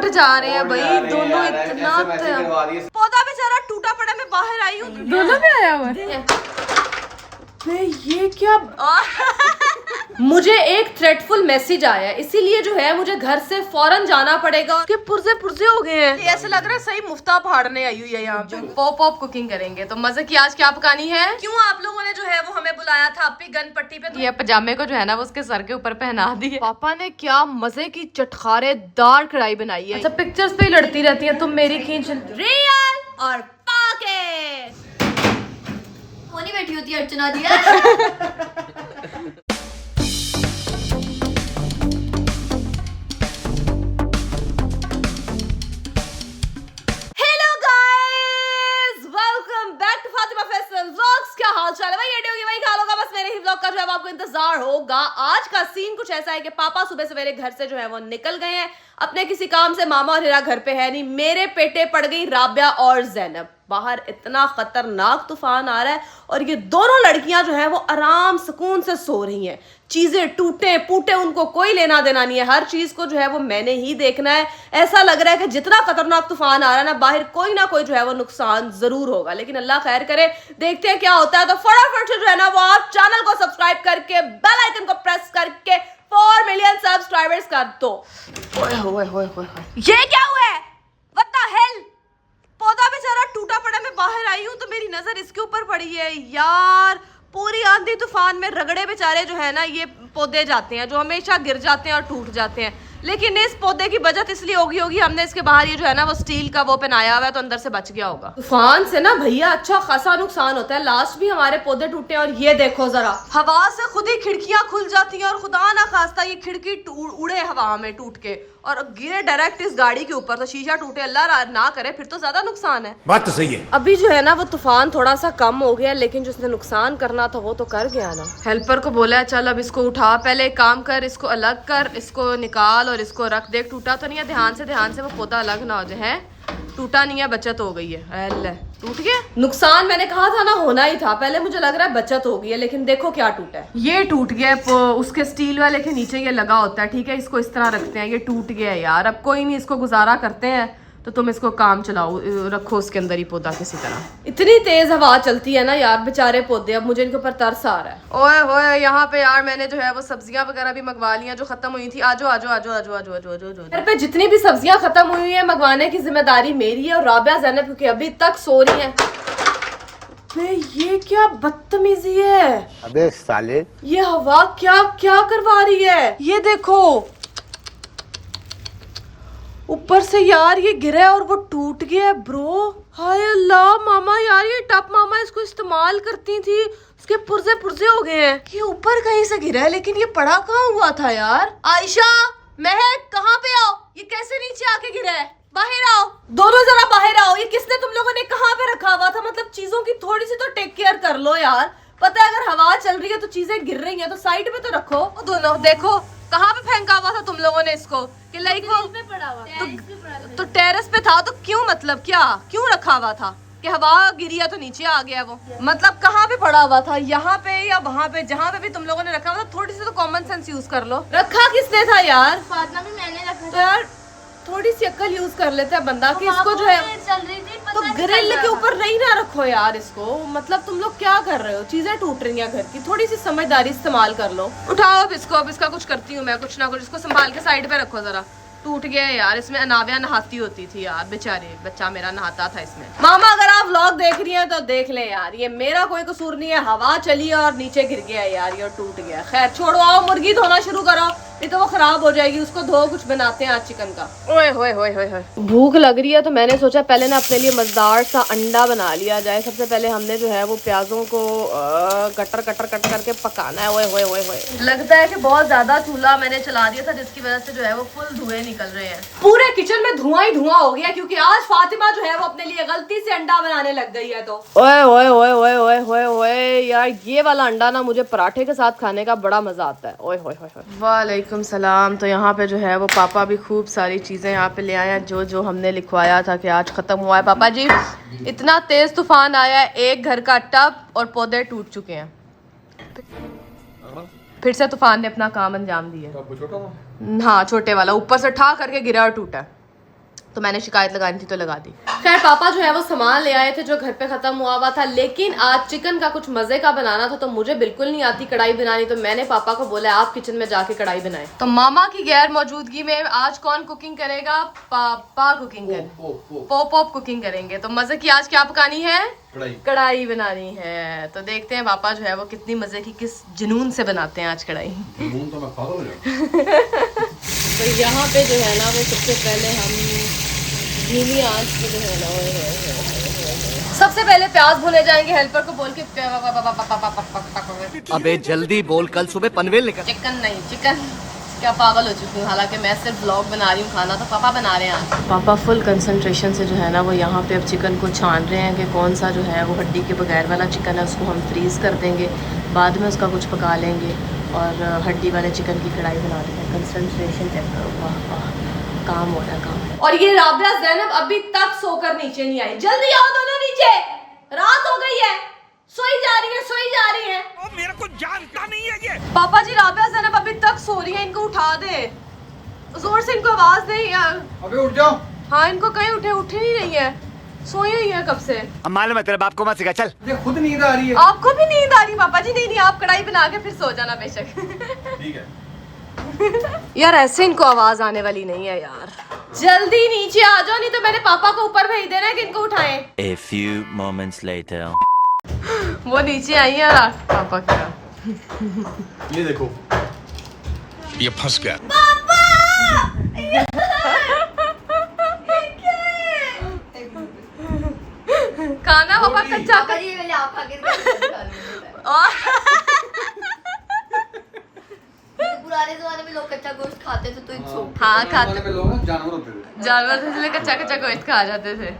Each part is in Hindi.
उठ जा रहे हैं भाई दोनों, इतना पौधा बेचारा टूटा पड़ा, मैं बाहर आई हूँ दोनों में आया हुआ है। ये क्या मुझे एक थ्रेटफुल मैसेज आया, इसीलिए जो है मुझे घर से फौरन जाना पड़ेगा। उसके पुर्जे पुर्जे हो गए हैं, ऐसा लग रहा है सही मुफ्ता फाड़ने आई हुई है यहाँ पे। पॉप कुकिंग करेंगे तो मजे की आज क्या पकानी है? क्यों आप लोगों ने जो है वो हमें बुलाया था अपनी गन पट्टी पे? तो ये पजामे को जो है ना वो उसके सर के ऊपर पहना दी है। पापा ने क्या मजे की चटखारेदार कढ़ाई बनाई है। अच्छा पिक्चर्स पे ही लड़ती रहती है तुम, मेरी खींच रियल और पाके नहीं बैठी होती है अर्चना दिया। Hello guys, welcome back to Fatima Faisal vlogs. क्या हाल चाल है भाई? ये होगी भाई हाल होगा, बस मेरे ही व्लॉग का जो है आपको इंतजार होगा। आज का सीन कुछ ऐसा है कि पापा सुबह सवेरे घर से जो है वो निकल गए हैं अपने किसी काम से। मामा और हिरा घर पे है नहीं। मेरे पेटे पड़ गई राबिया और जैनब। बाहर इतना खतरनाक तूफान आ रहा है और ये दोनों लड़कियां जो हैं वो आराम सुकून से सो रही हैं। चीजें टूटे फूटे उनको कोई लेना देना नहीं है, हर चीज को जो है वो मैंने ही देखना है। ऐसा लग रहा है कि जितना खतरनाक तूफान आ रहा है ना, बाहर कोई ना कोई जो है वो नुकसान जरूर होगा, लेकिन अल्लाह खैर करे। देखते हैं क्या होता है। तो फटाफट से जो है ना वो आप चैनल को सब्सक्राइब करके बेल आइकन को प्रेस करके 4 मिलियन सब्सक्राइबर्स कर दो। ये क्या हुआ है? What the hell? पौधा बेचारा टूटा पड़ा, मैं बाहर आई हूँ तो मेरी नजर इसके ऊपर पड़ी है। यार पूरी आंधी तूफान में रगड़े बेचारे जो है ना ये पौधे जाते हैं, जो हमेशा गिर जाते हैं और टूट जाते हैं। लेकिन इस पौधे की बचत इसलिए होगी हमने इसके बाहर ये जो है ना वो स्टील का वो पहनाया हुआ है, तो अंदर से बच गया होगा। तूफान से ना भैया अच्छा खासा नुकसान होता है। लास्ट भी हमारे पौधे टूटे और ये देखो जरा, हवा से खुद ही खिड़कियां खुल जाती हैं और खुदा ना खास्ता ये खिड़की उड़े हवा में टूट के और गिरे डायरेक्ट इस गाड़ी के ऊपर, तो शीशा टूटे। अल्लाह ना करे, फिर तो ज्यादा नुकसान है। बात तो सही है। अभी जो है ना वो तूफान थोड़ा सा कम हो गया, लेकिन जिसने नुकसान करना था वो तो कर गया ना। हेल्पर को बोला है चल अब इसको उठा, पहले एक काम कर, इसको अलग कर, इसको निकाल और इसको रख। देख टूटा तो नहीं है, ध्यान से वो पौधा अलग ना हो जाए। टूटा नहीं है, बचत हो गई है। टूट गया। नुकसान मैंने कहा था ना होना ही था। पहले मुझे लग रहा है बचत हो गई है, लेकिन देखो क्या टूटा है। ये टूट गया, उसके स्टील वाले के नीचे ये लगा होता है, ठीक है। इसको इस तरह रखते हैं, ये टूट गया है यार। अब कोई नहीं, इसको गुजारा करते हैं। तो तुम इसको काम चलाओ, रखो उसके अंदर ही पौधा किसी तरह। इतनी तेज हवा चलती है ना यार, बेचारे पौधे। अब मुझे इनके ऊपर तरस आ रहा है। ओए होए, यहाँ पे यार मैंने जो है वो सब्जियां वगैरह भी मंगवा ली हैं जो खत्म हुई थी। आजो आजो आजो आजो आजो आजो आजो आजो। घर पे जितनी भी सब्जियां खत्म हुई है मंगवाने की जिम्मेदारी मेरी है और राबिया ज़ैनब क्योंकि अभी तक सो रही है। ये क्या बदतमीजी है? अबे साले, ये हवा क्या क्या करवा रही है? ये देखो ऊपर से यार ये गिरा है और वो टूट गया है ब्रो। हाय अल्लाह मामा, यार ये टप मामा इसको इस्तेमाल करती थी, उसके पुर्जे पुर्जे हो गए हैं। ये ऊपर कहीं से गिरा है, लेकिन ये पड़ा कहाँ हुआ था यार? आयशा, महक, कहाँ पे आओ? ये कैसे नीचे आके गिरा है? बाहर आओ, दोनों जरा बाहर आओ। ये किसने तुम लोगों ने कहाँ पे रखा हुआ था? मतलब चीजों की थोड़ी सी तो टेक केयर कर लो यार। पता है अगर हवा चल रही है तो चीजें गिर रही हैं तो साइड में तो रखो। दोनों देखो कहाँ पे फेंका हुआ था तुम लोगों ने इसको? कि लाइक वो पड़ा हुआ तो टेरेस पे था, तो क्यों मतलब क्या क्यों रखा हुआ था? कि हवा गिरी है तो नीचे आ गया वो? मतलब कहाँ पे पड़ा हुआ था? यहाँ पे या वहाँ पे? जहाँ पे भी तुम लोगों ने रखा हुआ था थोड़ी सी तो कॉमन सेंस यूज कर लो। रखा किसने था यार? फातिमा भी मैंने रखा तो यार थोड़ी सी अक्ल यूज कर लेते हैं बंदा कि इसको जो है चल रही थी, तो ग्रिल के ऊपर नहीं ना रखो यार इसको। मतलब तुम लोग क्या कर रहे हो? चीजें टूट रही हैं घर की, थोड़ी सी समझदारी इस्तेमाल कर लो। उठाओ अब इसको, अब इसका कुछ करती हूँ मैं, कुछ ना कुछ। इसको संभाल के साइड पे रखो जरा। टूट गया यार, इसमें अनाविया नहाती होती थी यार, बेचारे बच्चा मेरा नहाता था इसमें। मामा अगर आप व्लॉग देख रही हैं तो देख ले यार, ये मेरा कोई कसूर नहीं है। हवा चली और नीचे गिर गया यार, ये टूट गया। खैर छोड़ो, आओ मुर्गी धोना शुरू करो, नहीं तो वो खराब हो जाएगी। उसको धो, कुछ बनाते हैं आज चिकन का। ओए होए होए होए, भूख लग रही है तो मैंने सोचा पहले ना अपने लिए मजेदार सा अंडा बना लिया जाए। सबसे पहले हमने जो है वो प्याजों को कटर कटर कट करके पकाना है। ओए होए होए होए, लगता है कि बहुत ज्यादा चूल्हा मैंने चला दिया था, जिसकी वजह से जो है वो फुल धुएं निकल रहे हैं। पूरे किचन में धुआं ही धुआं हो गया क्योंकि आज फातिमा जो है वो अपने लिए गलती से अंडा बनाने लग गई है। तो ओए ओए ओए ओए ओए ओए ओए यार, ये वाला अंडा ना मुझे पराठे के साथ खाने का बड़ा मजा आता है। ओए होए होए, वालेकुम सलाम। तो यहाँ पे जो है वो पापा भी खूब सारी चीजें यहाँ पे ले आए हैं जो हमने लिखवाया था कि आज खत्म हुआ है। पापा जी इतना तेज तूफान आया है, एक घर का टब और पौधे टूट चुके हैं। फिर से तूफान ने अपना काम अंजाम दिया। हाँ छोटे वाला ऊपर से ठा करके गिरा और टूटा। तो मैंने शिकायत लगानी थी तो लगा दी। खैर पापा जो है वो सामान ले आए थे जो घर पे खत्म हुआ था, लेकिन आज चिकन का कुछ मजे का बनाना था तो मुझे बिल्कुल नहीं आती कढ़ाई बनानी, तो मैंने पापा को बोला आप किचन में जाके कढ़ाई बनाएं। तो मामा की गैर मौजूदगी में आज कौन कुकिंग करेगा? पापा कुकिंग करेंगे, पॉप कुकिंग करेंगे। तो मजे की आज क्या पकानी है? कढ़ाई बनानी है। तो देखते हैं पापा जो है वो कितनी मजे की, किस जुनून से बनाते हैं आज कढ़ाई। तो मैं खा लूंगा। तो यहाँ पे जो है ना वो सबसे पहले हम धीमी आंच पे जो है ना सबसे पहले प्याज भुने जाएंगे। हेल्पर को बोल के अबे जल्दी बोल, कल सुबह पनवेल निकल। चिकन नहीं, चिकन क्या पागल हो चुकी हूँ। हालांकि मैं सिर्फ ब्लॉग बना रही हूँ, खाना तो पापा बना रहे हैं। पापा फुल कंसंट्रेशन से जो है ना वो यहाँ पे अब चिकन को छान रहे हैं कि कौन सा जो है वो हड्डी के बगैर वाला चिकन है उसको हम फ्रीज कर देंगे, बाद में उसका कुछ पका लेंगे और हड्डी वाले चिकन की कढ़ाई बना देंगे। कंसंट्रेशन चेक करो, वाह वाह, काम हो रहा है काम। और ये राबिया ज़ैनब अभी तक सोकर नीचे नहीं आई। जल्दी आओ दोनों नीचे, रात हो गई है। सोई जा रही है, सोई जा रही है। ओ मेरे को जानता नहीं है ये। पापा जी राबिया ज़ैनब अभी तक सो रही है, इनको उठा दे, जोर से इनको आवाज दे यार। अबे उठ जाओ। हाँ इनको कहीं उठ ही नहीं है, सोई हुई है कब से। अब मालूम है तेरे बाप को मत सिखा, चल। मुझे खुद नींद आ रही है। आपको भी नींद आ रही पापा जी? नहीं आप कढ़ाई बना के फिर सो जाना बेशक। ठीक है। यार ऐसे इनको आवाज आने वाली नहीं है यार। जल्दी नीचे आ जाओ, नहीं तो मैंने पापा को ऊपर भेज देना है कि इनको उठाएं। A few moments later. वो नीचे आई है और पापा क्या ये देखो, ये फंस गया। खाना पापा कच्चा पापा जी पहले आप खा के पुराने जमाने में लोग कच्चा गोश्त खाते थे तो इट्स हाँ खाते जमाने में लोग ना जानवर होते थे। जानवर थे इसलिए कच्चा कच्चा गोश्त खा जाते थे।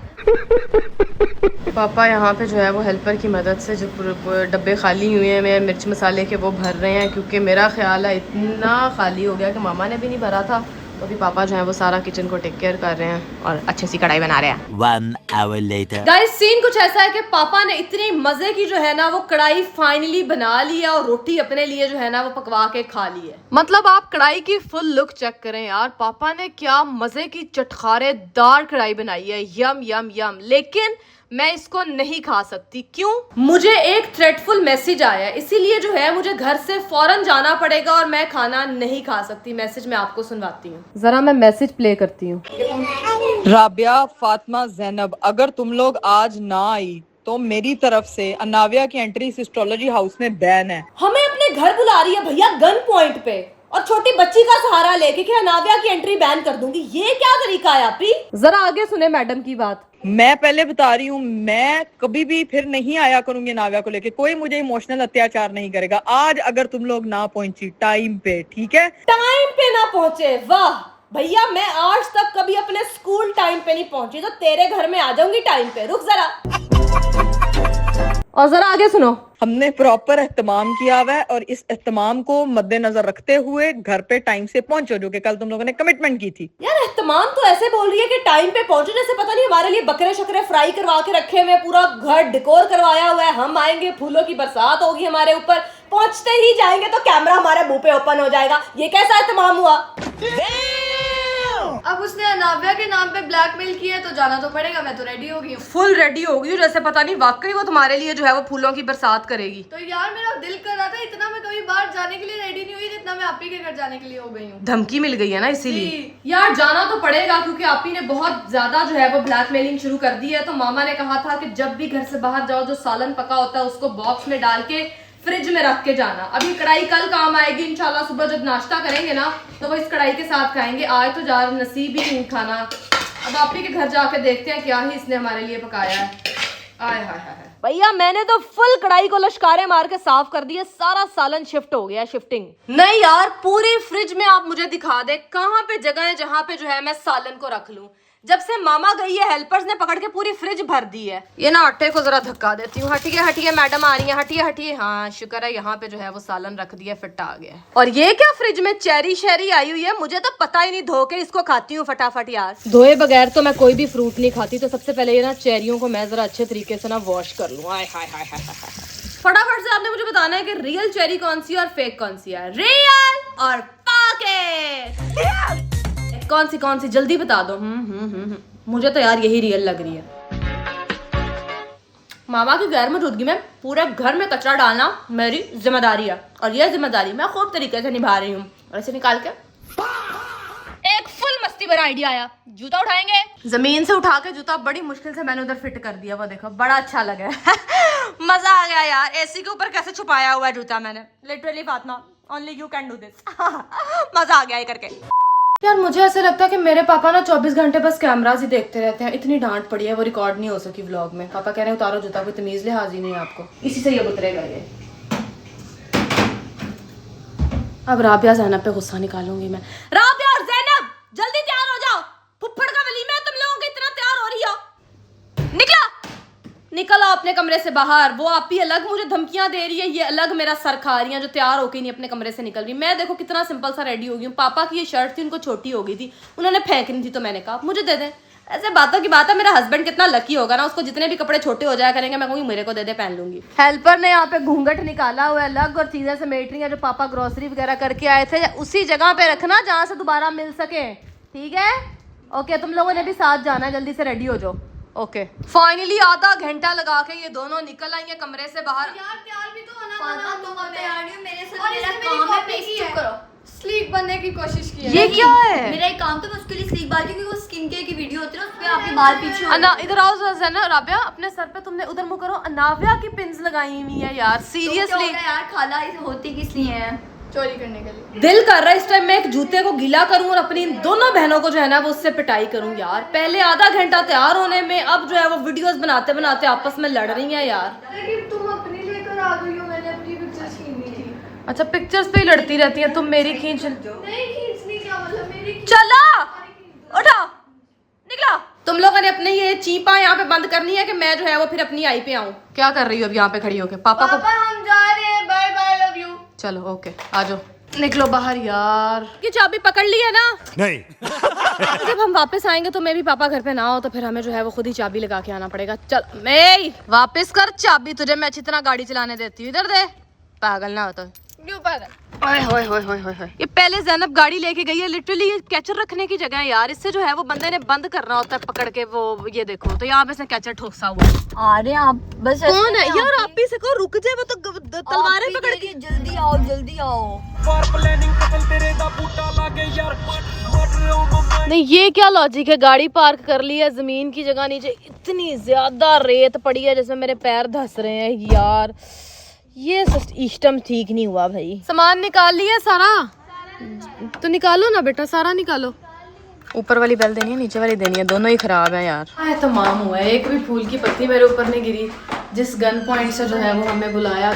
पापा यहाँ पे जो है वो हेल्पर की मदद से जो पूरे डब्बे खाली हुए हैं मैं मिर्च मसाले के वो भर रहे हैं, क्योंकि मेरा ख्याल है इतना खाली हो गया कि मामा ने भी नहीं भरा था। तो अभी पापा जो है वो सारा किचन को टेक केयर कर रहे हैं और अच्छे सी कढ़ाई बना रहे हैं। 1 hour later. गाइस सीन कुछ ऐसा है कि पापा ने इतनी मजे की जो है ना वो कढ़ाई फाइनली बना ली है और रोटी अपने लिए जो है ना वो पकवा के खा ली है। मतलब आप कढ़ाई की फुल लुक चेक करें यार, पापा ने क्या मजे की चटखारेदार कढ़ाई बनाई है, यम यम यम। लेकिन मैं इसको नहीं खा सकती। क्यों? मुझे एक थ्रेटफुल मैसेज आया, इसीलिए जो है मुझे घर से फौरन जाना पड़ेगा और मैं खाना नहीं खा सकती। मैसेज मैं आपको सुनवाती हूँ, जरा मैं मैसेज प्ले करती हूँ। राबिया फातिमा ज़ैनब, अगर तुम लोग आज ना आई तो मेरी तरफ से अनाविया की एंट्री इस एस्ट्रोलॉजी हाउस में बैन है। हमें अपने घर बुला रही है भैया गन पॉइंट पे और छोटी बच्ची का सहारा लेके कि अनाविया की एंट्री बैन कर दूंगी। ये क्या तरीका है आपी? जरा आगे सुने मैडम की बात। मैं पहले बता रही हूँ, मैं कभी भी फिर नहीं आया करूंगी नाविया को लेके, कोई मुझे इमोशनल अत्याचार नहीं करेगा। आज अगर तुम लोग ना पहुंची टाइम पे, ठीक है? टाइम पे ना पहुंचे? वाह भैया, मैं आज तक कभी अपने स्कूल टाइम पे नहीं पहुंची, तो तेरे घर में आ जाऊंगी टाइम पे। रुक जरा और जरा आगे सुनो। हमने प्रॉपर एहतमाम किया हुआ है और इस एहतमाम को मद्देनजर रखते हुए घर पे टाइम से पहुंचो, जो कि कल तुम लोगों ने कमिटमेंट की थी। यार एहतमाम तो ऐसे बोल रही है कि टाइम पे पहुंचो जैसे पता नहीं हमारे लिए बकरे शकरे फ्राई करवा के रखे हुए, पूरा घर डेकोर करवाया हुआ है। हम आएंगे, फूलों की बरसात होगी हमारे ऊपर, पहुंचते ही जाएंगे तो कैमरा हमारे मुंह पे ओपन हो जाएगा। ये कैसा एहतमाम हुआ? अब उसने अनाविया के नाम पे ब्लैकमेल किया है तो जाना तो पड़ेगा। मैं तो रेडी हो गई हूँ, फुल रेडी हो गई हूँ, जैसे पता नहीं वाकई वो तुम्हारे लिए जो है वो फूलों की बरसात करेगी। तो यार मेरा दिल कर रहा था, इतना मैं कभी बाहर जाने के लिए रेडी नहीं हुई जितना मैं आपी के घर जाने के लिए हो गई हूँ। धमकी मिल गई है ना इसीलिए। यार जाना तो पड़ेगा क्योंकि आपी ने बहुत ज्यादा जो है वो ब्लैकमेलिंग शुरू कर दी है। तो मामा ने कहा था कि जब भी घर से बाहर जाओ जो सालन पका होता है उसको बॉक्स में डाल के फ्रिज में रख के जाना। अभी कढ़ाई कल काम आएगी इंशाल्लाह, सुबह जब नाश्ता करेंगे ना तो वो इस कढ़ाई के साथ खाएंगे। आज तो जार नसीब ही नहीं खाना। अब आपी के घर जाके देखते हैं क्या ही इसने हमारे लिए पकाया है। आय हाय हाय भैया, मैंने तो फुल कढ़ाई को लश्कारे मार के साफ कर दिया, सारा सालन शिफ्ट हो गया। शिफ्टिंग नहीं यार, पूरी फ्रिज में आप मुझे दिखा दे कहाँ पे जगह है जहाँ पे जो है मैं सालन को रख लूं। जब से मामा गई है हेल्पर्स ने पकड़ के पूरी फ्रिज भर दी है। ये ना आटे को जरा धक्का देती हूँ। हटिए हटिए, मैडम आ रही है, हटिए हटिए। हाँ शुक्र है यहाँ पे जो है वो सालन रख दिया, फिट आ गया। और ये क्या फ्रिज में चेरी शेरी आई हुई है, मुझे तो पता ही नहीं। धो के इसको खाती हूँ फटाफट यार। धोए बगैर तो मैं कोई भी फ्रूट नहीं खाती। तो सबसे पहले ये ना चेरियों को मैं जरा अच्छे तरीके से ना वॉश कर लूँ। हाय हाय हाय हाय हाय। फटाफट से आपने मुझे बताना है कि रियल चेरी कौन सी है और फेक कौन सी है। रियल और पॉकेट। कौन सी जल्दी बता दो। मुझे तो यार यही रियल लग रही है। मामा की गैर मौजूदगी में पूरे घर में कचरा डालना मेरी जिम्मेदारी है और यह जिम्मेदारी मैं खूब तरीके से निभा रही हूँ। और ऐसे निकाल के एक फुल मस्ती भरा आइडिया आया, जूता उठाएंगे। जमीन से उठा के जूता बड़ी मुश्किल से मैंने उधर फिट कर दिया, वो देखो बड़ा अच्छा लगा है। मजा आ गया यार। एसी के ऊपर कैसे छुपाया हुआ है जूता मैंने, literally Fatima only you can do this. मजा आ गया ये करके। यार मुझे ऐसा लगता है कि मेरे पापा ना 24 घंटे बस कैमरास ही देखते रहते हैं। इतनी डांट पड़ी है वो रिकॉर्ड नहीं हो सकी व्लॉग में। पापा कह रहे हैं उतारो जूता, कोई तमीज लिहाज ही नहीं है आपको, इसी से ये उतरेगा ये। अब राबिया ज़ैनब पे गुस्सा निकालूंगी मैं। राबिया और ज़ैनब जल्दी तैयार हो जाओ, फुफ्फड़ का वलीमा है, तुम लोगों के इतना तैयार हो रही हो। निकल आओ अपने कमरे से बाहर। वो आप ही अलग मुझे धमकियां दे रही है, ये अलग मेरा सर खा रही है जो तैयार होके नहीं अपने कमरे से निकल रही। मैं देखो कितना सिंपल सा रेडी हो गई हूँ। पापा की ये शर्ट थी, उनको छोटी हो गई थी, उन्होंने फेंकनी थी तो मैंने कहा मुझे दे दें। ऐसे बातों की बात है, मेरा हस्बैंड कितना लकी होगा ना, उसको जितने भी कपड़े छोटे हो जाया करेंगे मैं कहूँगी मेरे को दे दे, पहन लूंगी। हेल्पर ने यहाँ पे घूंघट निकाला हुआ है अलग और चीजें समेट रही है जो पापा ग्रोसरी वगैरह करके आए थे। उसी जगह पे रखना जहाँ से दोबारा मिल सके, ठीक है? ओके, तुम लोगों ने भी साथ जाना है, जल्दी से रेडी हो जाओ। ओके फाइनली आधा घंटा लगा के ये दोनों निकल आई हैं कमरे से बाहर। यार तैयार भी तो होना था ना, तुम अब तैयार नहीं हो, मेरे साथ और मेरा इसने काम है, मेरी प्लीज कॉपी चुप करो। स्लीक बनने की कोशिश की है। ये क्या है? मेरा एक काम तो मैं उसके लिए स्लीक बाल, क्योंकि वो स्किन केयर की वीडियो होती है ना, उसमें आपके बाल पीछे होते अना इधर आओ ज़ैनब। राबिया अपने सर पे तुमने उधर मुंह करो, अनाविया की पिन्स लगाई हुई है यार, सीरियसली। तो यार खाला होती किस लिए है? चोरी करने के लिए। दिल कर रहा है इस टाइम मैं एक जूते को गीला करूं और अपनी इन दोनों बहनों को जो है ना वो उससे पिटाई करूं यार। पहले आधा घंटा तैयार होने में, अब जो है वो वीडियोस बनाते बनाते आपस में लड़ रही हैं यार। लेकिन तुम अपनी लेकर आ गई हो, मैंने अपनी पिक्चर्स खींचनी थी। अच्छा पिक्चर्स पे ही लड़ती रहती है तुम, मेरी खींच। नहीं खींचनी क्या मतलब, मेरी चला उठा निकला। तुम लोगों ने अपने ये चीपा यहाँ पे बंद करनी है कि मैं जो है वो फिर अपनी आई पे आऊँ। क्या कर रही हो अब यहाँ पे खड़ी होके? पापा को हम जा रहे हैं, बाय बाय, लव यू। चलो ओके आ जाओ, निकलो बाहर यार। ये चाबी पकड़ ली है ना? नहीं। जब हम वापस आएंगे तो मैं भी पापा घर पे ना हो तो फिर हमें जो है वो खुद ही चाबी लगा के आना पड़ेगा। चल मैं वापस कर चाबी, तुझे मैं अच्छी तरह गाड़ी चलाने देती हूँ। इधर दे, पागल ना हो तो। क्यों पागल? ओए होए होए होए होए। ये पहले ज़ैनब गाड़ी लेके गई है, लिटरली ये कैचर रखने की जगह है यार। इससे जो है वो बंदे ने बंद करना होता है पकड़ के वो, ये देखो तो यहाँ पे इसने कैचर ठोसा हुआ है। आ रहे हैं आप बस। कौन है यार? आप ही से को रुक जाए, वो तो तलवारें पकड़ के। जल्दी आओ जल्दी आओ। नहीं ये क्या लॉजिक है? गाड़ी पार्क कर ली है जमीन की जगह, नीचे इतनी ज्यादा रेत पड़ी है जिसमें मेरे पैर धस रहे हैं यार। ये सिस्टम ठीक नहीं हुआ भाई। सामान निकाल लिया सारा? तो निकालो ना बेटा, सारा निकालो। ऊपर वाली बेल देनी है, नीचे वाली देनी है, दोनों ही खराब है यार। तमाम हुआ है, एक भी फूल की पत्ती मेरे ऊपर नहीं गिरी। जिस गन पॉइंट से जो है वो हमें बुलाया,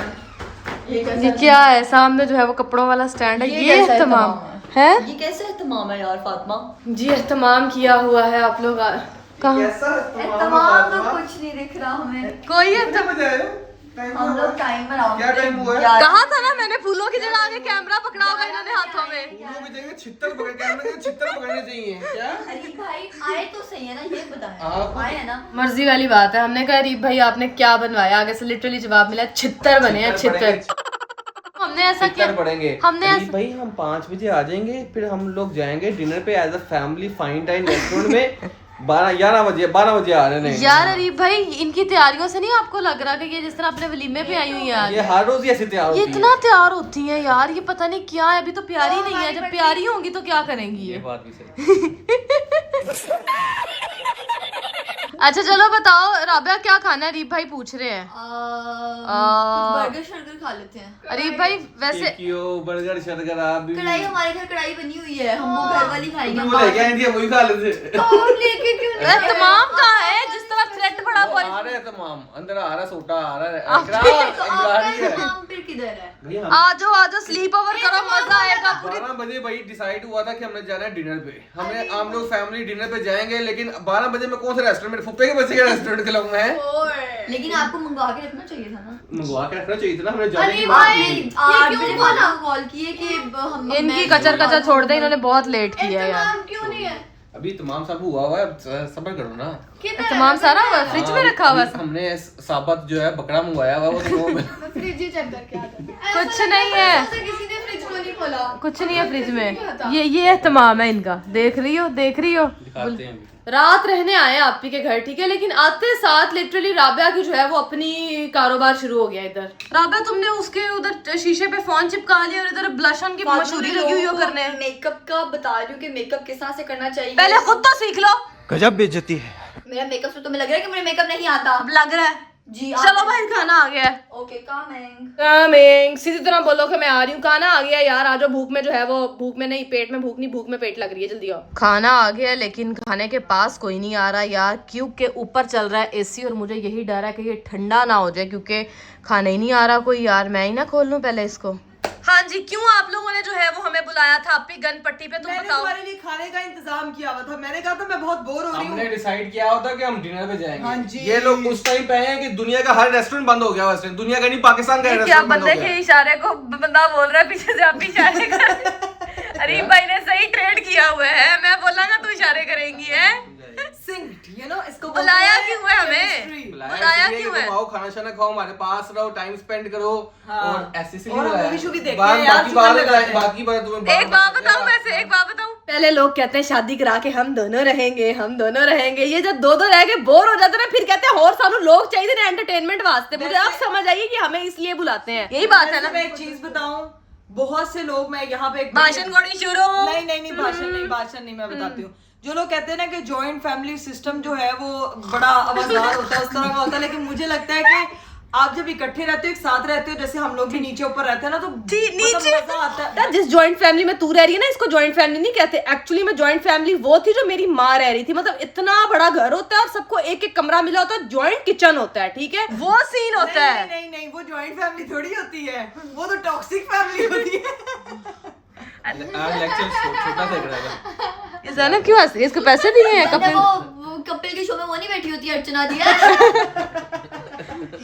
ये क्या है? सामने जो है वो कपड़ों वाला स्टैंड है। ये तमाम है, ये कैसा एहतमाम है यार फातिमा? जी एहतमाम किया हुआ है। आप लोग कहाँ? एहतमाम तो कुछ नहीं दिख रहा हमें। कोई हम लोग टाइमर आओ। क्या टाइम हुआ है? कहा था ना मैंने, फूलों की जगह आगे कैमरा पकड़ा होगा इन्होंने हाथों में। फूलों की जगह छित्तर पकड़, कैमरे के छित्तर पकड़ने चाहिए क्या? अरीब भाई आए तो सही है ना, ये बताएं। आए है ना? मर्जी वाली बात है। हमने कहा अरीब भाई आपने क्या बनवाया? आगे से लिटरली जवाब मिला छित्तर बने हैं, छित्तर। हमने ऐसा किया, पड़ेंगे। हमने अरे भाई हम 5 बजे आ जाएंगे, फिर हम लोग जाएंगे डिनर पे as a family fine dine restaurant में। 12 बजे आ रहे हैं यार। अरीब भाई इनकी तैयारियों से नहीं आपको लग रहा कि ये जिस तरह अपने वलीमे पे आई हुई है, ये हर रोज ऐसे तैयार होती ये है। इतना तैयार होती है यार, ये पता नहीं क्या है। अभी तो प्यारी नहीं है, जब प्यारी होंगी तो क्या करेंगी ये? बात भी सही। अच्छा चलो बताओ राबिया क्या खाना है? अरीब भाई पूछ रहे हैं। बर्गर शर्गर खा लेते हैं। अरीब भाई वैसे बर्गर शर्गर आप भी कढ़ाई, हमारे घर कढ़ाई बनी हुई है, हम वो घर वाली खाएंगे। वो लेके आई थी, वही खा लेते। लेके क्यों नहीं? तमाम कहाँ है? जिस तरह थ्रेट पड़ा आ रहे हैं तमाम, अंदर आ रहा, सोटा आ रहा है। हम फिर किधर है? आ जाओ स्लीप ओवर करो, मजा आएगा। 12 बजे भाई डिसाइड हुआ था कि हमने जाना है डिनर पे। हम लोग फैमिली डिनर पे जाएंगे, लेकिन 12 बजे में कौन सा रेस्टोरेंट? मेरे फुप्पे के बच्चे का रेस्टोरेंट के लोग में है। लेकिन आपको मंगवा के रखना चाहिए था ना। मंगवा के रखना चाहिए था ना, हमने जाने की आपने 8 बजे कॉल किए कि हम इनकी कचर छोड़ दे, इन्होंने बहुत लेट किया यार। क्यों नहीं है? अभी तमाम सब हुआ है, सब्र करो ना। तमाम सारा फ्रिज में रखा हुआ है। हमने साबत जो है बकरा मंगवाया हुआ, वो फ्रिज ही चेक करके आता है। कुछ नहीं है। किसी ने फ्रिज को नहीं खोला। कुछ नहीं है फ्रिज में, ये एहतमाम है इनका। देख रही हो दिखाते हैं अभी। रात रहने आए आपी के घर, ठीक है, लेकिन आते साथ लिटरली राबिया की जो है वो अपनी कारोबार शुरू हो गया इधर। राबिया तुमने उसके उधर शीशे पे फोन चिपका लिया और इधर ब्लश ऑन की मशहूरी लगी हुई हो करने। मेकअप का बता रही हूँ कि मेकअप किस तरह से करना चाहिए। पहले खुद तो सीख लो। गजब बेइज्जती है। मेरा मेकअप से तुम्हें लग रहा है कि मुझे मेकअप नहीं आता। अब लग रहा है जी चलो भाई खाना आ गया है। ओके कमिंग सीधी तरह बोलो कि मैं आ रही हूँ। खाना आ गया यार, आज भूख में जो है वो, भूख में नहीं पेट में भूख नहीं, भूख में पेट लग रही है, जल्दी आओ। खाना आ गया लेकिन खाने के पास कोई नहीं आ रहा यार, क्योंकि ऊपर चल रहा है एसी और मुझे यही डर है कि ये ठंडा ना हो जाए, क्योंकि खाना ही नहीं आ रहा कोई यार। मैं ही ना खोल लूँ पहले इसको। हाँ जी, क्यों आप लोगों ने जो है वो हमें बुलाया था अपनी गन पट्टी पे, तुम मैंने बताओ। तुम्हारे लिए खाने का इंतजाम किया हुआ था। मैंने कहा था मैं बहुत बोर हो रही हूँ। हमने डिसाइड किया होता कि हम डिनर पे जाएंगे। हाँ जी। ये लोग उस टाइम पे हैं कि दुनिया का हर रेस्टोरेंट बंद हो गया। वैसे दुनिया का नहीं, पाकिस्तान का क्या रेस्टोरेंट बंद हो बंदे गया। के इशारे को बंदा बोल रहा है पीछे से, आप भी इशारे कर। अरे भाई ने सही ट्रेड किया हुआ है, मैं बोला ना तू इशारे करेंगी है। इसको बुलाया क्यों है हमें? बुलाया क्यों है? आओ खाना शाना खाओ, हमारे पास रहो, टाइम स्पेंड करो। और ऐसे से और नहीं मूवी शूवी देखते बात हैं यार, बाकी चुगल लगाते हैं। बाकी बात तुम्हें एक बात बताऊं, वैसे एक बात बताऊं, पहले लोग कहते हैं शादी करा के हम दोनों रहेंगे, हम दोनों रहेंगे। ये जब दो रह के बोर हो जाते ना, फिर कहते हैं और सानू लोग चाहिए ना एंटरटेनमेंट वास्ते। मुझे अब समझ आई कि हमें इसलिए बुलाते हैं, यही बात है ना। मैं एक चीज बताऊं, बहुत से लोग, मैं यहाँ पे भाषण गोड़ी शुरू। नहीं भाषण नहीं, मैं बताती हूँ। जो लोग कहते हैं ना कि जॉइंट फैमिली सिस्टम जो है वो बड़ा आवाजदार होता है, उस तरह का होता है, लेकिन मुझे लगता है कि आप जब इकट्ठे रहते हो, एक साथ रहते हो, जैसे हम लोग भी नीचे ऊपर रहते हैं ना, तो नीचे मजा आता है। जिस जॉइंट फैमिली में तू रह रही है ना, इसको जॉइंट फैमिली नहीं कहते। एक्चुअली में जॉइंट फैमिली वो थी जो मेरी माँ रह रही थी। मतलब इतना बड़ा घर होता है और सबको एक एक कमरा मिला होता है, जॉइंट किचन होता है, ठीक है, वो सीन होता है। नहीं, वो जॉइंट फैमिली थोड़ी होती है, वो तो टॉक्सिक फैमिली होती है। लेक्चर छोटा सा रहेगा। ये ज़ैनब क्यों हंस रही है? इसको पैसे दिए हैं कपिल? वो कपिल के शो में वो नहीं बैठी होती अर्चना दी है।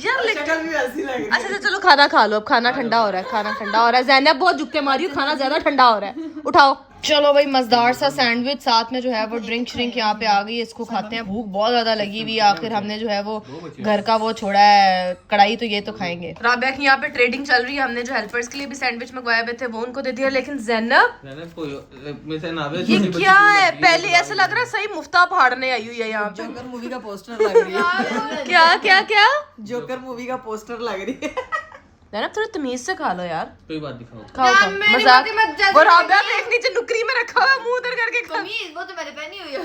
यार शक्ल भी ऐसी लग रही है। अच्छा चलो खाना खा लो, अब खाना ठंडा हो रहा है, खाना ठंडा हो रहा है। ज़ैनब बहुत झुकते मारी हो, खाना ज्यादा ठंडा हो रहा है, उठाओ। चलो भाई, मजेदार सा सैंडविच, साथ में जो है वो ड्रिंक श्रिंक यहाँ पे आ गई है, इसको खाते हैं। भूख बहुत ज्यादा लगी हुई है, आखिर हमने जो है वो घर का वो छोड़ा है कढ़ाई, तो ये तो खाएंगे। राबिया की यहाँ पे ट्रेडिंग चल रही है। हमने जो हेल्पर्स के लिए भी सैंडविच मंगवाए हुए थे वो उनको दे दिया, लेकिन ज़ैनब ये क्या है? पहले ऐसा लग रहा है सही मुफ्ता फाड़ने आई हुई है यहाँ पे। जोकर मूवी का पोस्टर लग रही है। क्या क्या क्या? जोकर मूवी का पोस्टर लग रही है। ज़ैनब थोड़ा तमीज से खा लो यार। कोई बात दिखाओ। खाओ मजाक। वो राबिया देख नीचे नुकरी में रखा हुआ, मुंह उधर करके खा। वो तो मैंने पहनी हुई है।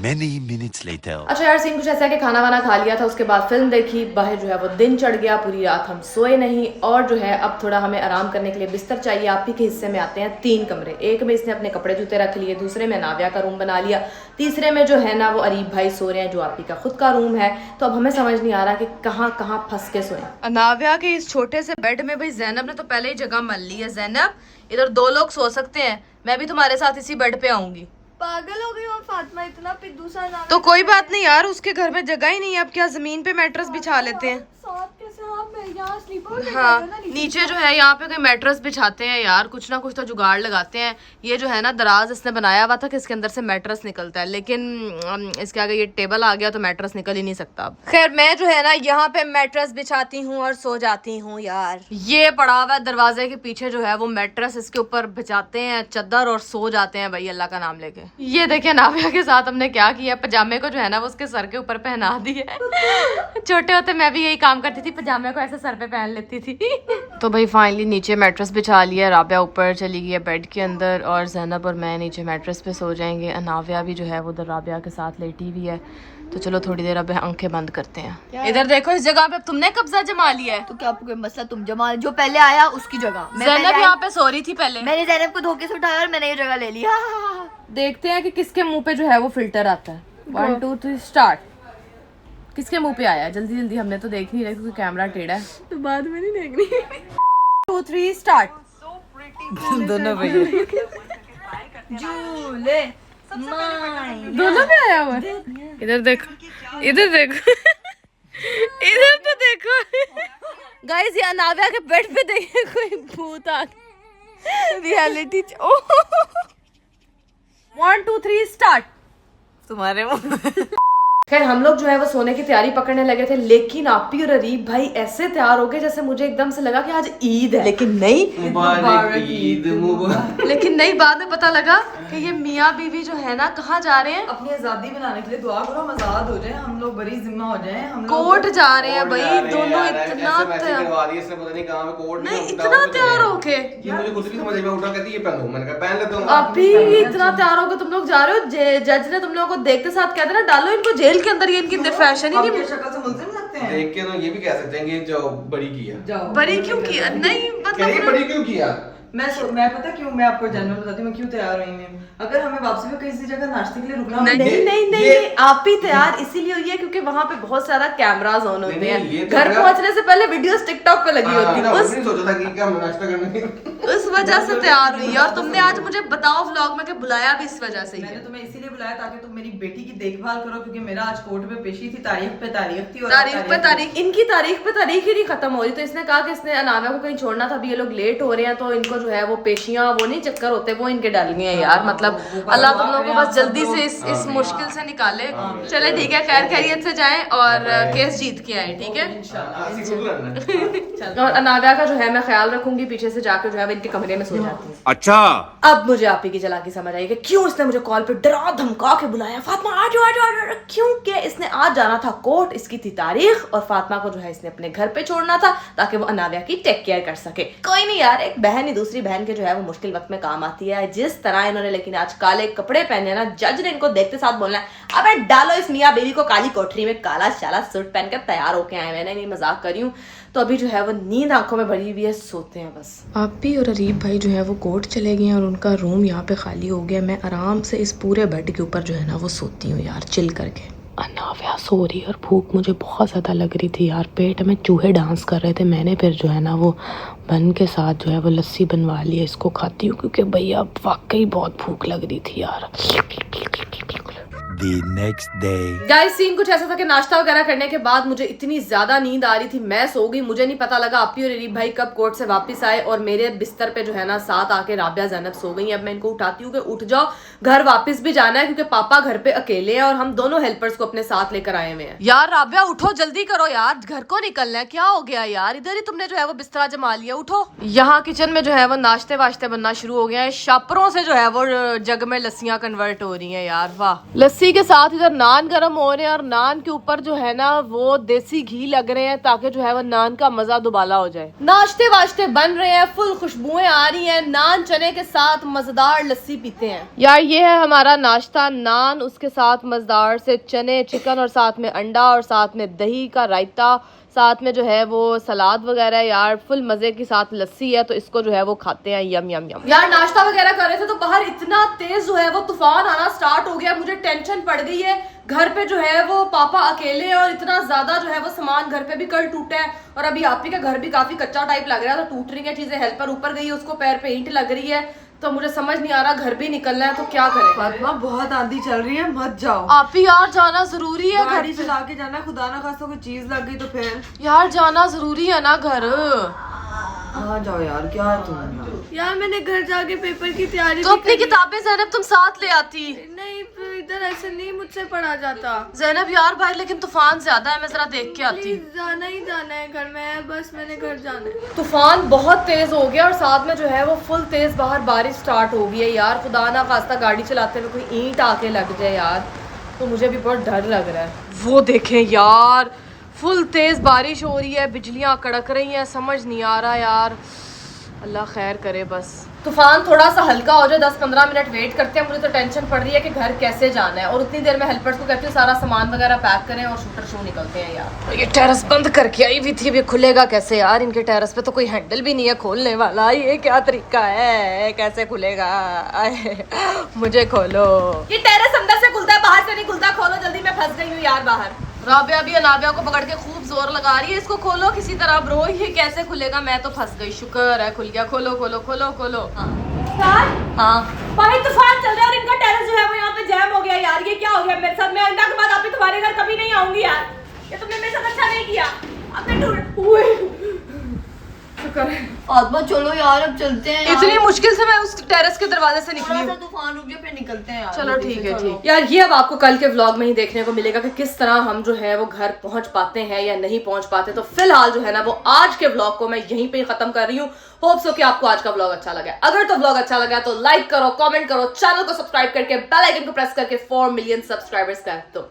Many minutes later. अच्छा यार, सीन कुछ ऐसा है कि खाना वाना खा लिया था, उसके बाद फिल्म देखी, बाहर जो है वो दिन चढ़ गया, पूरी रात हम सोए नहीं। और जो है अब थोड़ा हमें आराम करने के लिए बिस्तर चाहिए। आप ही के हिस्से में आते हैं 3 कमरे। एक में इसने अपने कपड़े जूते रख लिए, दूसरे में नाविया का रूम बना लिया, तीसरे में जो है ना वो अरीब भाई सो रहे हैं, जो आप ही का खुद का रूम है। तो अब हमें समझ नहीं आ रहा कि कहाँ कहाँ फंस के सोए। नाविया के इस छोटे से बेड में भाई ज़ैनब ने तो पहले ही जगह मल ली है। ज़ैनब, इधर 2 लोग सो सकते हैं, मैं भी तुम्हारे साथ इसी बेड पे आऊंगी। पागल हो गई और फातिमा इतना, फिर दूसरा नाम तो कोई बात नहीं यार, उसके घर में जगह ही नहीं है, अब क्या जमीन पे मैट्रेस बिछा लेते हैं। साथ कैसे? हाँ, मैं यहाँ स्लीपर हाँ, नीचे जो है यहाँ पे कोई मैट्रेस बिछाते हैं यार, कुछ ना कुछ तो जुगाड़ लगाते हैं। ये जो है ना दराज इसने बनाया हुआ था कि इसके अंदर से मैट्रेस निकलता है, लेकिन इसके आगे ये टेबल आ गया तो मैट्रेस निकल ही नहीं सकता। खैर मैं जो है ना यहाँ पे मैट्रेस बिछाती हूँ और सो जाती हूँ यार। ये पड़ा हुआ है दरवाजे के पीछे जो है वो मैट्रेस, इसके ऊपर बिछाते हैं चादर और सो जाते हैं भाई अल्लाह का नाम लेके। ये देखिए नाविया के साथ हमने क्या किया, पजामे को जो है ना वो उसके सर के ऊपर पहना दिया। छोटे होते मैं भी यही काम करती थी, पजामे को ऐसे सर पे पहन लेती थी। तो भाई फाइनली नीचे मैट्रेस बिछा लिया, राबिया ऊपर चली गई है बेड के अंदर और ज़ैनब और मैं नीचे मैट्रेस पे सो जाएंगे। अनाविया भी जो है वो उधर राबिया के साथ लेटी हुई है। तो चलो थोड़ी देर अब आंखें बंद करते हैं। इधर देखो, इस जगह पे तुमने कब्जा जमा लिया है। तो क्या आपको कोई मसला? तुम जमा, जो पहले आया उसकी जगह। ज़ैनब यहाँ पे सो रही थी पहले, मैंने ज़ैनब को धोखे से उठाया और मैंने ये जगह ले लिया। देखते हैं कि किसके मुंह पे जो है वो फिल्टर आता है। 1 2 3 स्टार्ट। किसके मुंह पे आया? जल्दी जल्दी, हमने तो देख नहीं रहे क्योंकि कैमरा टेढ़ा है, तो बाद में नहीं देखनी। 2 3 स्टार्ट। दोनों भैया झूले दोनों पे आया हुआ। इधर देखो, इधर देखो, इधर तो देखो गाइस, ये अनाविया के बेड पे देखिए कोई भूत आ गया। Reality 1 2 3 start. तुम्हारे मुंह। खैर हम लोग जो है वो सोने की तैयारी पकड़ने लगे थे, लेकिन आपी और अरीब भाई ऐसे तैयार हो गए जैसे मुझे एकदम से लगा कि आज ईद है, लेकिन नहीं। मुबारक ईद मुबारक। लेकिन नहीं, बाद में पता लगा कि ये मियाँ बीवी जो है ना कहाँ जा रहे हैं, अपनी आजादी बनाने के लिए दुआ करो, हम आजाद हो जाए, हम लोग बड़ी जिम्मा हो जाए। हम लोग कोर्ट जा रहे हैं भाई दोनों। इतना नहीं, इतना तैयार होके ये मुझे कुछ भी समझ में उठा, कहती ये पहनो, मैंने कहा पहन लेता हूं। अभी इतना तैयार होके तुम लोग जा रहे हो, जज ने तुम लोगों को देखते साथ कहते ना डालो इनको जेल के अंदर, ये इनकी फैशन ही आपकी नहीं। शक्ल से मुलजिम लगते हैं। देख के ना ये भी कह सकते हैं कि जो बड़ी किया, जाओ बड़ी क्यों किया? नहीं कह रही मतलब बड़ी क्यों किया। मैं पता क्यों, मैं आपको जनरल बताती हूँ मैं क्यों तैयार हुई हूँ। अगर हमें वापसी में किसी जगह नाश्ते के लिए रुकना हो, नहीं आप भी तैयार इसीलिए हुई है क्योंकि वहाँ पे बहुत सारा कैमरास ऑन होते नहीं, ये हैं। तो घर लगा- पहुँचने से पहले वीडियोस टिकटॉक पे लगी होती है, उसने सोचा था कि क्या नाश्ता करने उस वजह से तैयार हुई है। और तुमने आज मुझे बताओ व्लॉग में कि बुलाया भी इस वजह से ही मैंने है। तुम्हें इसीलिए बुलाया ताकि तुम मेरी बेटी की देखभाल करो, क्योंकि मेरा आज कोर्ट में पेशी थी, तारीख पे तारीख थी और तारीख पे तारीख, इनकी तारीख पे तारीख ही नहीं खत्म हो रही, तो इसने कहा कि इसने अनाव्या को कहीं छोड़ना था। अभी ये लोग लेट हो रहे हैं तो इनको जो है वो पेशियां वो नहीं चक्कर होते, वो इनके डल गए हैं यार। मतलब अल्लाह तुम लोगों को बस जल्दी से इस मुश्किल से निकाले। चले ठीक है, खैर खैरियत से जाएं और केस जीत के आए, ठीक है। और अनाव्या का जो है मैं ख्याल रखूंगी, पीछे से जाकर जो है वो इनके कमरे में सो जाती हूँ। अच्छा अब मुझे आपी की चालाकी समझ आई कि क्यों इसने मुझे कॉल पे डरा धमका के बुलाया, फातिमा आ जाओ आ जाओ आ जाओ। क्योंकि इसने आज जाना था कोर्ट, इसकी थी तारीख, और फातिमा को जो है इसने अपने घर पे छोड़ना था ताकि वो अनाव्या की टेक केयर कर सके। कोई नहीं यार, एक बहन ही दूसरी बहन के जो है वो मुश्किल वक्त में काम आती है। जिस तरह इन्होंने लेकिन आज काले कपड़े पहने ना, जज ने इनको देखते साथ बोलना है अबे डालो इस मियाँ बीवी को काली कोठरी में, काला शाला सूट पहन कर तैयार होके आए। मैंने नहीं मजाक कर रही हूँ। तो अभी जो है वो नींद आंखों में भरी हुई है, सोते हैं बस। आपी और अरीब भाई जो है वो कोर्ट चले गए हैं और उनका रूम यहाँ पे खाली हो गया। मैं आराम से इस पूरे बेड के ऊपर जो है ना वो सोती हूँ यार, चिल करके। अनाव्या सो रही और भूख मुझे बहुत ज़्यादा लग रही थी यार, पेट में चूहे डांस कर रहे थे। मैंने फिर जो है ना वो बन के साथ जो है वो लस्सी बनवा ली है, इसको खाती हूँ क्योंकि भैया वाकई बहुत भूख लग रही थी यार। The next day. Guys scene कुछ ऐसा था कि नाश्ता वगैरह करने के बाद मुझे इतनी ज्यादा नींद आ रही थी, मैं सो गई। मुझे नहीं पता लगा आपी और अरीब भाई कब कोर्ट से वापस आए, और मेरे बिस्तर पे जो है ना साथ आके राबिया ज़ैनब सो गई। अब मैं इनको उठाती हूँ कि उठ जाओ, घर वापस भी जाना है क्योंकि पापा घर पे अकेले हैं और हम दोनों हेल्पर्स को अपने साथ लेकर आए हुए हैं। यार राबिया उठो, जल्दी करो यार, घर को निकलना है। क्या हो गया यार, इधर ही तुमने जो है वो बिस्तरा जमा लिया, उठो। यहाँ किचन में जो है वो नाश्ते वाश्ते बनना शुरू हो गया है। शापरों से जो है वो जग में लस्सियां कन्वर्ट हो रही हैं यार, वाह। लस्सी के साथ इधर नान गरम हो रहे हैं और नान के ऊपर जो है ना वो देसी घी लग रहे हैं ताकि जो है वो नान का मजा दुबाला हो जाए। नाश्ते वाश्ते बन रहे हैं, फुल खुशबुएं आ रही हैं। नान चने के साथ मजेदार लस्सी पीते हैं यार। ये है हमारा नाश्ता, नान, उसके साथ मजेदार से चने, चिकन और साथ में अंडा और साथ में दही का रायता, साथ में जो है वो सलाद वगैरह यार, फुल मजे के साथ लस्सी है। तो इसको जो है वो खाते हैं, यम यम यम। यार नाश्ता वगैरह कर रहे थे तो बाहर इतना तेज जो है वो तूफान आना स्टार्ट हो गया। मुझे टेंशन पड़ गई है। घर पे जो है वो पापा अकेले हैं और इतना ज्यादा जो है वो सामान घर पे भी कल टूटा है, और अभी आपी का घर भी काफी कच्चा टाइप लग रहा है, तो टूट रही है चीजें। हेल्पर ऊपर गई है, उसको पैर पे ईंट लग रही है, तो मुझे समझ नहीं आ रहा, घर भी निकलना है तो क्या करें। फातिमा बहुत आंधी चल रही है, मत जाओ। आपी यार जाना जरूरी है, गाड़ी चला के जाना, खुदा ना खास्ता कोई चीज लग गई तो फिर। यार जाना जरूरी है ना घर। आ जाओ यार, क्या है तुम यार मैंने घर जाके पेपर की तैयारी तो अपनी किताबें ज़ैनब तुम साथ ले आती। नहीं, इधर ऐसे नहीं मुझसे पढ़ा जाता। ज़ैनब यार भाई लेकिन तूफान ज्यादा है, मैं जरा देख के आती। प्लीज जाना ही जाना है घर में, बस मैंने घर जाना है। तूफान बहुत तेज हो गया और साथ में जो है वो फुल तेज बाहर बारिश स्टार्ट हो गई है यार। खुदा ना खास्ता गाड़ी चलाते हुए कोई ईंट आके लग जाए यार, तो मुझे भी बहुत डर लग रहा है। वो देखें यार, फुल तेज बारिश हो रही है, बिजलियां कड़क रही हैं, समझ नहीं आ रहा यार, अल्लाह खैर करे बस। तूफान थोड़ा सा हल्का हो जाए, 10-15 मिनट वेट करते हैं। मुझे तो टेंशन पड़ रही है कि घर कैसे जाना है, और उतनी देर में हेल्पर्स को कहती हूँ सारा सामान वगैरह पैक करें और शूटर शो निकलते हैं यार। ये टेरेस बंद करके आई हुई थी, अभी खुलेगा कैसे यार? इनके टेरेस पे तो कोई हैंडल भी नहीं है खोलने वाला। ये क्या तरीका है, कैसे खुलेगा? मुझे खोलो। ये टेरेस अंदर से खुलता है, बाहर से नहीं खुलता। खोलो जल्दी, मैं फंस गई हूँ यार बाहर। राबिया भी अनाबिया को पकड़ के खूब जोर लगा रही है, इसको खोलो किसी तरह ब्रो। ये कैसे खुलेगा? मैं तो फंस गई। शुक्र है खुल गया। खोलो खोलो खोलो खोलो। हाँ भाई तूफान चल रहा है और इनका टेरेस जो है वो यहाँ पे जैम हो गया यार। ये क्या हो गया मेरे साथ? मैं अंडा के बाद आप तुम्हारे घर कभी नहीं आऊंगी यार। ये तुमने मेरे साथ अच्छा नहीं किया। अब मैं करें। फातिमा चलो यार अब चलते हैं यार। इतनी मुश्किल से मैं उस टेरेस के दरवाजे से निकली थोड़ा हूँ। सा तूफान रुक जाए फिर निकलते हैं यार। चलो जल्दी ठीक से, है चलो। ठीक यार, ये अब आपको कल के व्लॉग में ही देखने को मिलेगा कि किस तरह हम जो है वो घर पहुंच पाते हैं या नहीं पहुंच पाते। तो फिलहाल जो है ना वो आज के व्लॉग को मैं यहीं पे खत्म कर रही हूँ। होप सो कि आपको आज का व्लॉग अच्छा लगा। अगर तो व्लॉग अच्छा लगा तो लाइक करो, कमेंट करो, चैनल को सब्सक्राइब करके बेल आइकन को प्रेस करके 4 मिलियन सब्सक्राइबर्स कर दो।